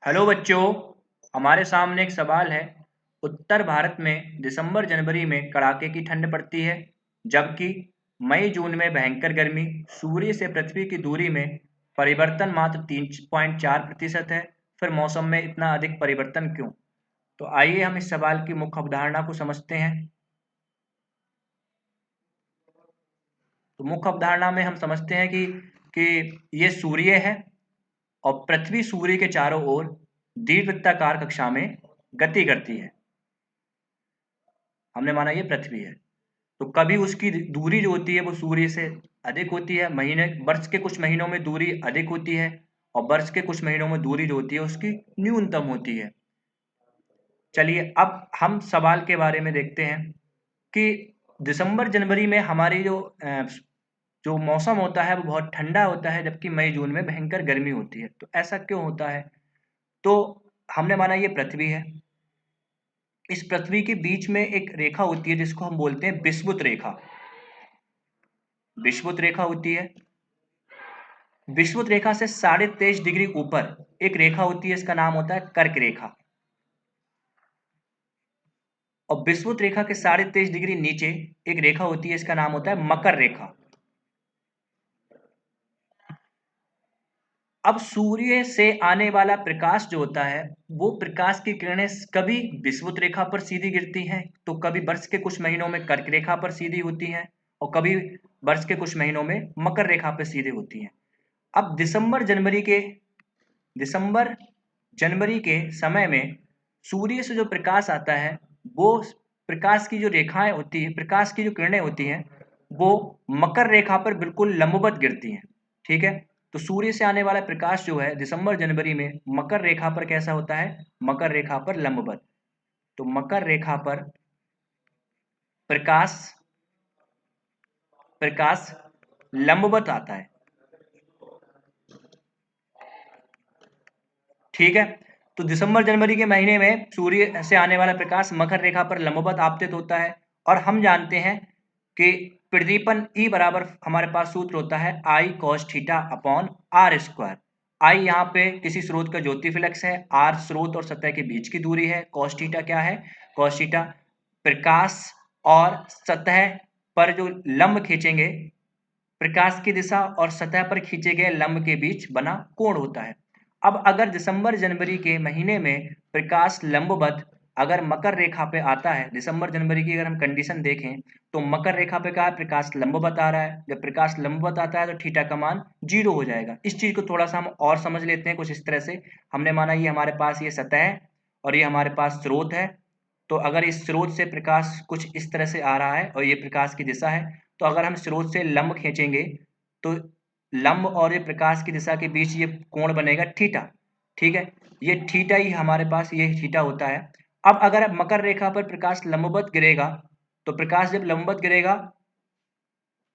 Hello बच्चों, हमारे सामने एक सवाल है। उत्तर भारत में दिसंबर जनवरी में कड़ाके की ठंड पड़ती है, जबकि मई जून में भयंकर गर्मी। सूर्य से पृथ्वी की दूरी में परिवर्तन मात्र 3.4% है। फिर मौसम में इतना अधिक परिवर्तन क्यों? तो आइए हम इस सवाल की मुख्य अवधारणा को समझते हैं। तो मुख्य अवधारणा में हम समझते हैं कि ये सूर्य है और पृथ्वी सूर्य के चारों ओर दीर्घवृत्ताकार कक्षा में गति करती है। हमने माना ये पृथ्वी है, तो कभी उसकी दूरी जो होती है वो सूर्य से अधिक होती है। महीने वर्ष के कुछ महीनों में दूरी अधिक होती है और वर्ष के कुछ महीनों में दूरी जो होती है उसकी न्यूनतम होती है। चलिए अब हम सवाल के बारे में देखते हैं कि दिसंबर जनवरी में हमारी जो मौसम होता है वो बहुत ठंडा होता है, जबकि मई जून में भयंकर गर्मी होती है। तो ऐसा क्यों होता है? तो हमने माना ये पृथ्वी है। इस पृथ्वी के बीच में एक रेखा होती है जिसको हम बोलते हैं विषुवत रेखा। विषुवत रेखा होती है। विषुवत रेखा से 23.5 डिग्री ऊपर एक रेखा होती है, इसका नाम होता है कर्क रेखा। और विषुवत रेखा के 23.5 डिग्री नीचे एक रेखा होती है, इसका नाम होता है मकर रेखा। अब सूर्य से आने वाला प्रकाश जो होता है वो प्रकाश की किरणें कभी विषुवत रेखा पर सीधी गिरती हैं, तो कभी वर्ष के कुछ महीनों में कर्क रेखा पर सीधी होती हैं और कभी वर्ष के कुछ महीनों में मकर रेखा पर सीधी होती हैं। अब दिसंबर जनवरी के समय में सूर्य से जो प्रकाश आता है वो प्रकाश की जो रेखाएं होती है, प्रकाश की जो किरणें होती हैं वो मकर रेखा पर बिल्कुल लंबवत गिरती हैं। ठीक है, तो सूर्य से आने वाला प्रकाश जो है दिसंबर जनवरी में मकर रेखा पर कैसा होता है? मकर रेखा पर लंबवत। तो मकर रेखा पर प्रकाश प्रकाश लंबवत आता है। ठीक है, तो दिसंबर जनवरी के महीने में सूर्य से आने वाला प्रकाश मकर रेखा पर लंबवत आपतित होता है। और हम जानते हैं कि प्रदीपन ई बराबर हमारे पास सूत्र होता है I cos theta upon R square. I यहाँ पे किसी स्रोत का ज्योति फ्लक्स है, आर स्रोत और सतह के बीच की दूरी है, कॉस थीटा क्या है? कॉस थीटा प्रकाश और सतह पर जो लंब खींचेंगे, प्रकाश की दिशा और सतह पर खींचे गए लंब के बीच बना कोण होता है। अब अगर दिसंबर जनवरी के महीने में प्रकाश लंबवत अगर मकर रेखा पे आता है, दिसंबर जनवरी की अगर हम कंडीशन देखें तो मकर रेखा पे क्या है? प्रकाश लंबवत आ रहा है। जब प्रकाश लंबवत आता है तो थीटा का मान 0 हो जाएगा। इस चीज को थोड़ा सा हम और समझ लेते हैं कुछ इस तरह से। हमने माना ये हमारे पास ये सतह है और ये हमारे पास स्रोत है। तो अगर इस स्रोत से प्रकाश कुछ इस तरह से आ रहा है और ये प्रकाश की दिशा है, तो अगर हम स्रोत से लंब खींचेंगे तो लंब और ये प्रकाश की दिशा के बीच ये कोण बनेगा थीटा। ठीक है, ये थीटा ही हमारे पास ये थीटा होता है। अब अगर मकर रेखा पर प्रकाश लंबवत गिरेगा, तो प्रकाश जब लंबवत गिरेगा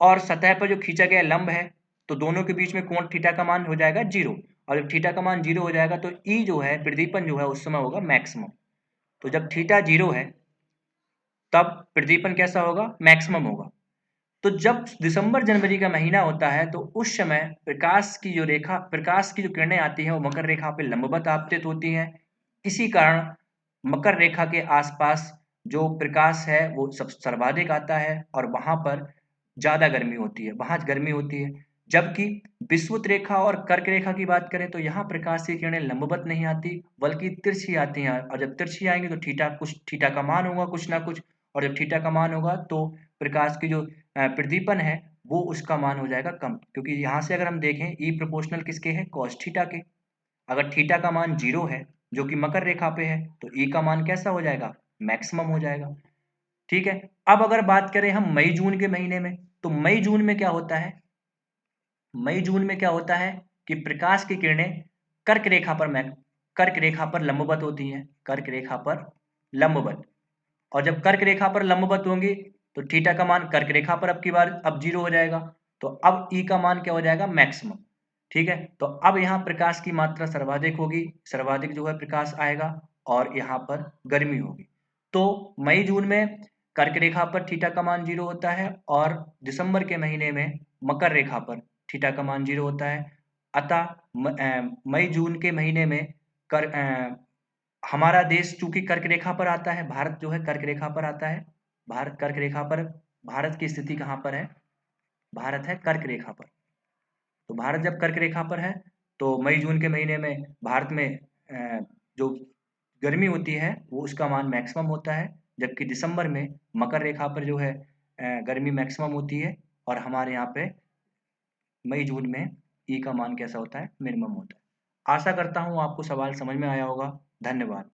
और सतह पर जो खींचा गया लंब है, तो दोनों के बीच में कोण थीटा का मान हो जाएगा 0। और जब थीटा का मान 0 हो जाएगा तो ई जो है प्रदीपन जो है उस समय होगा मैक्सिमम। तो जब थीटा 0 है तब प्रदीपन कैसा होगा? मैक्सिमम होगा। तो जब दिसंबर जनवरी का महीना होता है तो उस समय प्रकाश की जो किरणें आती हैं वो मकर रेखा पे लंबवत आपतित होती हैं। इसी कारण मकर रेखा के आसपास जो प्रकाश है वो सब सर्वाधिक आता है और वहां पर ज्यादा गर्मी होती है, वहां गर्मी होती है। जबकि विषुवत रेखा और कर्क रेखा की बात करें तो यहाँ प्रकाश की किरणें लंबवत नहीं आती बल्कि तिरछी आती हैं, और जब तिरछी आएंगी तो थीटा का मान होगा कुछ ना कुछ। और जब थीटा का मान होगा तो प्रकाश की जो प्रदीपन है वो उसका मान हो जाएगा कम, क्योंकि यहाँ से अगर हम देखें ई प्रोपोर्शनल किसके है? कॉस थीटा के। अगर थीटा का मान 0 है जो कि मकर रेखा पे है तो ई का मान कैसा हो जाएगा? मैक्सिमम हो जाएगा। ठीक है, अब अगर बात करें हम मई जून के महीने में, तो मई जून में क्या होता है? मई जून में क्या होता है कि प्रकाश की किरणें कर्क रेखा पर कर्क रेखा पर लंबवत होती हैं, कर्क रेखा पर लंबवत। और जब कर्क रेखा पर लंबवत होंगी तो थीटा का मान कर्क रेखा पर अब की बार अब 0 हो जाएगा। तो अब ई का मान क्या हो जाएगा? मैक्सिमम। ठीक है, तो अब यहाँ प्रकाश की मात्रा सर्वाधिक होगी, सर्वाधिक जो है प्रकाश आएगा और यहाँ पर गर्मी होगी। तो मई जून में कर्क रेखा पर थीटा का मान 0 होता है और दिसंबर के महीने में मकर रेखा पर थीटा का मान 0 होता है। अतः मई जून के महीने में हमारा देश चूंकि कर्क रेखा पर आता है, भारत जो है कर्क रेखा पर आता है। भारत कर्क रेखा पर, भारत की स्थिति कहाँ पर है? भारत है कर्क रेखा पर। तो भारत जब कर्क रेखा पर है तो मई जून के महीने में भारत में जो गर्मी होती है वो उसका मान मैक्सिमम होता है, जबकि दिसंबर में मकर रेखा पर जो है गर्मी मैक्सिमम होती है, और हमारे यहाँ पे मई जून में ई का मान कैसा होता है? मिनिमम होता है। आशा करता हूँ आपको सवाल समझ में आया होगा। धन्यवाद।